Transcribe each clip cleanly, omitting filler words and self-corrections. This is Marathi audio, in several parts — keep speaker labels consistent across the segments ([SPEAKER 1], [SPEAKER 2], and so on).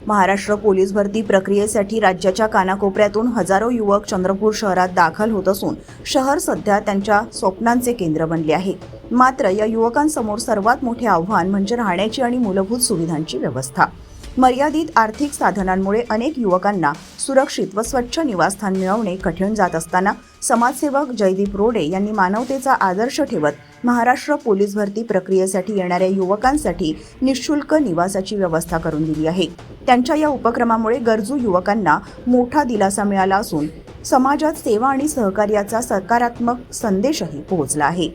[SPEAKER 1] महाराष्ट्र पोलीस भरती प्रक्रियेसाठी राज्याच्या कानाकोपऱ्यातून हजारो युवक चंद्रपूर शहरात दाखल होत असून शहर सध्या त्यांच्या स्वप्नांचे केंद्र बनले आहे। मात्र या युवकांसमोर सर्वात मोठे आव्हान म्हणजे राहण्याची आणि मूलभूत सुविधांची व्यवस्था। मर्यादित आर्थिक साधनांमुळे अनेक युवकांना सुरक्षित व स्वच्छ निवासस्थान मिळवणे कठीण जात असताना समाजसेवक जयदीप रोडे यांनी मानवतेचा आदर्श ठेवत महाराष्ट्र पोलीस भरती प्रक्रियेसाठी येणाऱ्या युवकांसाठी निःशुल्क निवासाची व्यवस्था करून दिली आहे। त्यांच्या या उपक्रमामुळे गरजू युवकांना मोठा दिलासा मिळाला असून समाजात सेवा आणि सहकार्याचा सकारात्मक संदेशही पोहोचला आहे।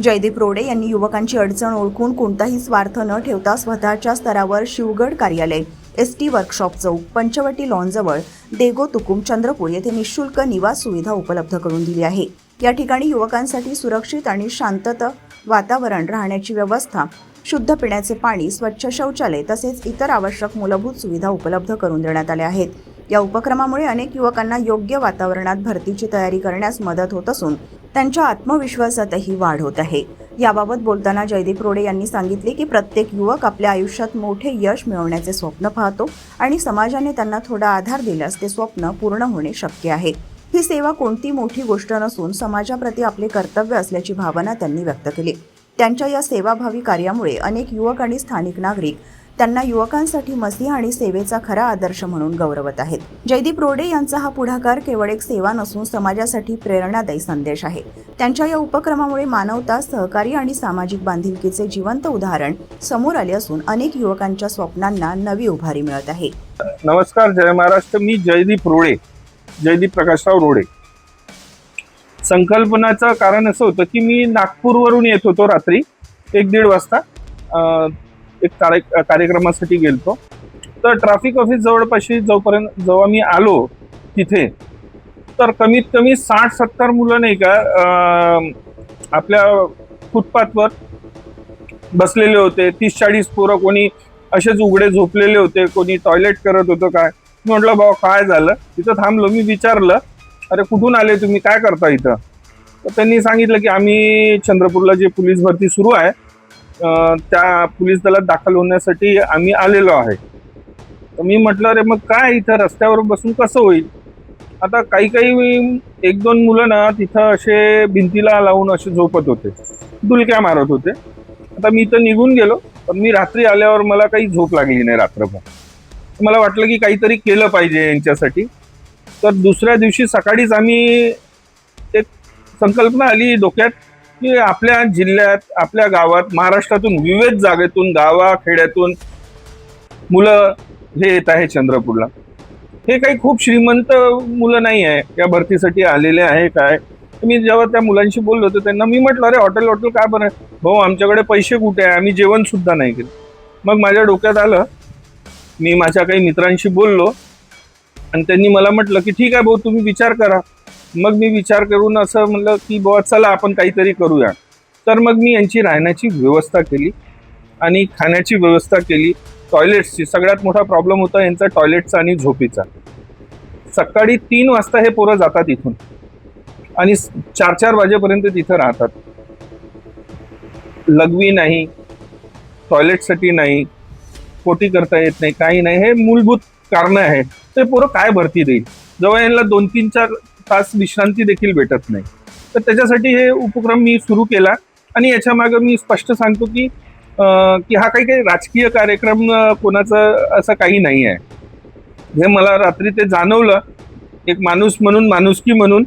[SPEAKER 1] जयदीप रोडे यांनी युवकांची अडचण ओळखून कोणताही स्वार्थ न ठेवता स्वतःच्या स्तरावर शिवगड कार्यालय, एसटी वर्कशॉप चौक, पंचवटी लॉनजवळ देगो तुकुम चंद्रपूर येथे निःशुल्क निवास सुविधा उपलब्ध करून दिली आहे। या ठिकाणी युवकांसाठी सुरक्षित आणि शांतत वातावरण, राहण्याची व्यवस्था, शुद्ध पिण्याचे पाणी, स्वच्छ शौचालय तसेच इतर आवश्यक मूलभूत सुविधा उपलब्ध करून देण्यात आल्या आहेत। या उपक्रमामुळे अनेक युवकांना योग्य वातावरणात भरतीची तयारी करण्यास मदत होत असून त्यांच्या आत्मविश्वासातही वाढ होत आहे। याबाबत बोलताना जयदीप रोडे यांनी सांगितले की प्रत्येक युवक आपल्या आयुष्यात मोठे यश मिळवण्याचे स्वप्न पाहतो आणि समाजाने त्यांना थोडा आधार दिल्यास ते स्वप्न पूर्ण होणे शक्य आहे। ही सेवा कोणती मोठी गोष्ट नसून समाजाप्रती आपले कर्तव्य असल्याची भावना त्यांनी व्यक्त केली। त्यांच्या या सेवाभावी कार्यामुळे अनेक युवक आणि स्थानिक नागरिक त्यांना युवकांसाठी मसीहा आणि सेवेचा खरा आदर्श म्हणून गौरवत आहेत। जयदीप रोडे यांचा हा पुढाकार केवळ एक सेवा नसून समाजासाठी प्रेरणादायी संदेश आहे। त्यांच्या या उपक्रमामुळे मानवता, सहकार्य आणि सामाजिक बांधिलकीचे जिवंत उदाहरण समोर आले असून अनेक युवकांच्या स्वप्नांना नवी उभारी मिळत आहे।
[SPEAKER 2] नमस्कार, जय महाराष्ट्र। मी जयदीप रोडे, जयदीप प्रकाशराव रोडे। संकल्पनाचं कारण असं होतं की मी नागपूरवरून येत होतो रात्री 1-1:30 वाजता एक कार्यक्रमासाठी गेलतो। तर ट्रॅफिक ऑफिस जवळपाशी जेव्हा मी आलो तिथे तर कमीत कमी 60-70 मुलं नाही का आपल्या फुटपाथवर बसलेले होते। 30-40 पोरं, कोणी असेच उघडे झोपलेले होते, कोणी टॉयलेट करत होतं। काय मी म्हटलं, भाऊ काय झालं? तिथं थांबलो, मी विचारलं, अरे कुठून आले तुम्ही, काय करता इथं? तर त्यांनी सांगितलं की आम्ही चंद्रपूरला जे पोलीस भरती सुरू आहे त्या पोलीस दलात दाखल होण्यासाठी आम्ही आलेलो आहे। तर मी म्हटलं, अरे मग काय इथं रस्त्यावर बसून कसं होईल? आता काही 1-2 मुलं ना तिथं असे भिंतीला लावून असे झोपत होते, डुलक्या मारत होते। आता मी इथं निघून गेलो, पण मी रात्री आल्यावर मला काही झोप लागली नाही रात्रभर। मला वाटलं की काहीतरी केलं पाहिजे यांच्यासाठी। तर दुसऱ्या दिवशी सकाळीच आम्ही एक संकल्पना आली डोक्यात की आपल्या जिल्ह्यात, आपल्या गावात, महाराष्ट्रातून विविध जागेतून, गावाखेड्यातून मुलं हे येत आहे चंद्रपूरला। हे काही खूप श्रीमंत मुलं नाही आहे या भरतीसाठी आलेले आहे। काय मी जेव्हा त्या मुलांशी बोललो तर त्यांना मी म्हटलं, अरे हॉटेल काय बरं भाऊ, आमच्याकडे पैसे कुठे आहे, आम्ही जेवण सुद्धा नाही केलं। मग माझ्या डोक्यात आलं, मी माझ्या काही मित्रांशी बोललो आणि त्यांनी मला म्हटलं की ठीक आहे भाऊ, तुम्ही विचार करा। मग मी विचार करून असं म्हणलं की बुवा चला आपण काहीतरी करूया। तर मग मी यांची राहण्याची व्यवस्था केली आणि खाण्याची व्यवस्था केली। टॉयलेट्सची सगळ्यात मोठा प्रॉब्लेम होता यांचा टॉयलेटचा आणि झोपेचा। सकाळी 3 वाजता हे पोरं जातात इथून आणि 4-4 वाजेपर्यंत तिथं राहतात। लघवी नाही, टॉयलेटसाठी नाही, पोटी करता येत नाही, काही नाही। हे मूलभूत कारण आहे। ते पोरं काय भरती देईल जेव्हा यांना 2-3-4 तास विश्रांती देखील भेटत नाही? तर त्याच्यासाठी हे उपक्रम मी सुरू केला आणि याच्या मागे मी स्पष्ट सांगतो की हा काही राजकीय कार्यक्रम कोणाचं असं काही नाही आहे। हे मला रात्री ते जाणवलं, एक माणूस म्हणून, माणुसकी म्हणून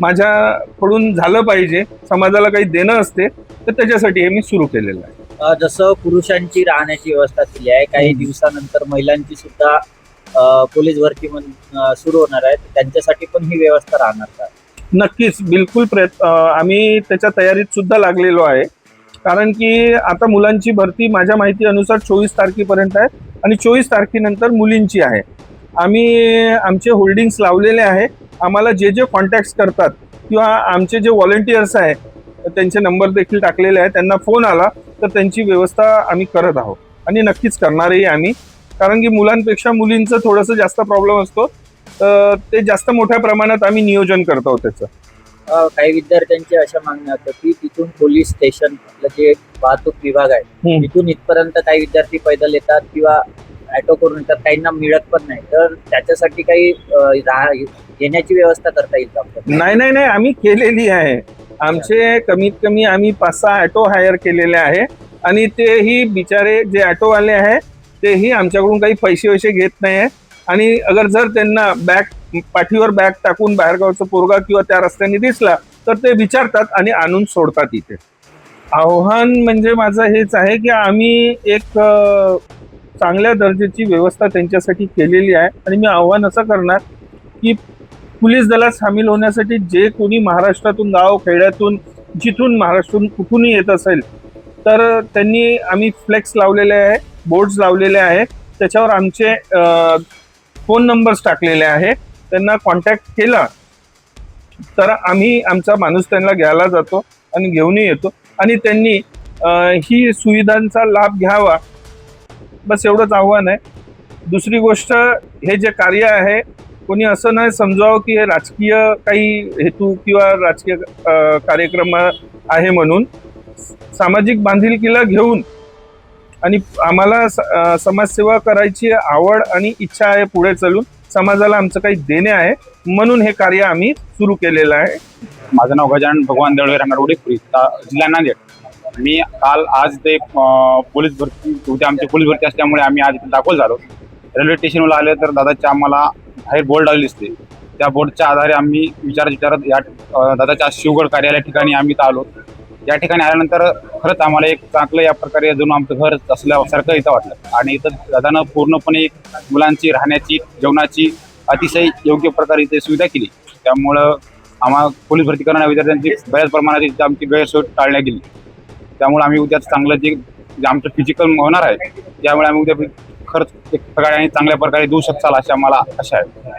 [SPEAKER 2] माझ्याकडून झालं पाहिजे, समाजाला काही देणं असते, तर त्याच्यासाठी हे मी सुरू केलेलं आहे।
[SPEAKER 3] जसं पुरुषांची राहण्याची व्यवस्था केली आहे, काही दिवसानंतर महिलांची सुद्धा पोलीस भरती सुरू होणार आहे, त्यांच्यासाठी पण ही व्यवस्था राहणार का?
[SPEAKER 2] नक्कीच, बिलकुल आम्ही त्याच्या तयारीत सुद्धा लागलेलो आहे। कारण की आता मुलांची भरती माझ्या माहिती अनुसार 24 तारखेपर्यंत आहे आणि 24 तारखेनंतर मुलींची आहे। आम्ही आमचे होल्डिंग्स लावलेले आहे। आम्हाला जे कॉन्टॅक्ट्स करतात किंवा आमचे जे व्हॉलंटियर्स आहे त्यांचे नंबर देखील टाकलेले आहे, त्यांना फोन आला तर त्यांची व्यवस्था आम्ही करत आहोत आणि नक्कीच करणारही आम्ही। कारण की मुलांपेक्षा मुलींचं थोडंसं जास्त प्रॉब्लेम असतो, ते जास्त मोठ्या प्रमाणात आम्ही नियोजन करतो त्याचं।
[SPEAKER 3] काही विद्यार्थ्यांची अशा मागण्या होत्या की तिथून पोलीस स्टेशन, आपलं जे वाहतूक विभाग आहे, तिथून इथपर्यंत काही विद्यार्थी पैदल येतात किंवा ऑटो करून येतात, काहींना मिळत पण नाही, तर त्याच्यासाठी काही येण्याची व्यवस्था करता येईल का आपल्याला?
[SPEAKER 2] नाही नाही नाही, आम्ही केलेली आहे. आमचे कमीत कमी आम्ही 5-6 ऑटो हायर केलेले आहे आणि तेही बिचारे जे ऑटोवाले आहे तेही आमच्याकडून काही पैसे वैसे घेत नाही आहे. आणि अगर जर त्यांना पाठीवर बॅग टाकून बाहेरगावचा पोरगा किंवा त्या रस्त्याने दिसला तर ते विचारतात आणि आणून सोडतात इथे. आव्हान म्हणजे माझं हेच आहे की आम्ही एक चांगल्या दर्जाची व्यवस्था त्यांच्यासाठी केलेली आहे आणि मी आव्हान असं करणार की पोलीस दलात सामील होण्यासाठी जे कोणी महाराष्ट्रातून, गाव खेड्यातून, जिथून महाराष्ट्रातून कुठूनही येत असेल तर त्यांनी आम्ही फ्लेक्स लावलेले आहे, बोर्ड्स लावलेले आहे, त्याच्यावर आमचे फोन नंबर्स टाकलेले आहे. त्यांना कॉन्टॅक्ट केला तर आम्ही आमचा माणूस त्यांना घ्यायला जातो आणि घेऊनही येतो आणि त्यांनी ही सुविधांचा लाभ घ्यावा, बस एवढंच आव्हान आहे. दुसरी गोष्ट, हे जे कार्य आहे कोणी असं नाही समजावं की हे राजकीय काही हेतू किंवा राजकीय कार्यक्रम आहे म्हणून. सामाजिक बांधिलकीला घेऊन आणि आम्हाला समाजसेवा करायची आवड आणि इच्छा आहे, पुढे चालून समाजाला आमचं काही देणे आहे म्हणून हे कार्य आम्ही सुरू केलेलं आहे.
[SPEAKER 4] माझं नाव गजानन भगवान दळवे, राहणार उडीपुरी, जिल्हा नांदेड. मी आज ते पोलीस भरती, उद्या आमची पोलीस भरती असल्यामुळे आम्ही आज इथे दाखल झालो. रेल्वे स्टेशनवर आले तर दादाच्या आम्हाला बाहेर बोर्ड लावले दिसते. त्या बोर्डच्या आधारे आम्ही विचारत या दादाच्या शिवगड कार्यालय ठिकाणी आम्ही इथं आलो. या ठिकाणी आल्यानंतर खरंच आम्हाला एक चांगलं या प्रकारे जणू आमचं घर असल्यासारखं इथं वाटलं आणि इथं दादानं पूर्णपणे मुलांची राहण्याची, जेवणाची अतिशय योग्य प्रकारे इथे सुविधा केली. त्यामुळं आम्हाला पोलीस भरती करणाऱ्या विद्यार्थ्यांची बऱ्याच प्रमाणात इथे आमची गैरसोय टाळण्यात गेली. त्यामुळे आम्ही उद्या चांगलं जे आमचं फिजिकल होणार आहे त्यामुळे आम्ही उद्या खरंच एक प्रकारे आणि चांगल्या प्रकारे देऊ शकाल अशी आम्हाला आशा आहे.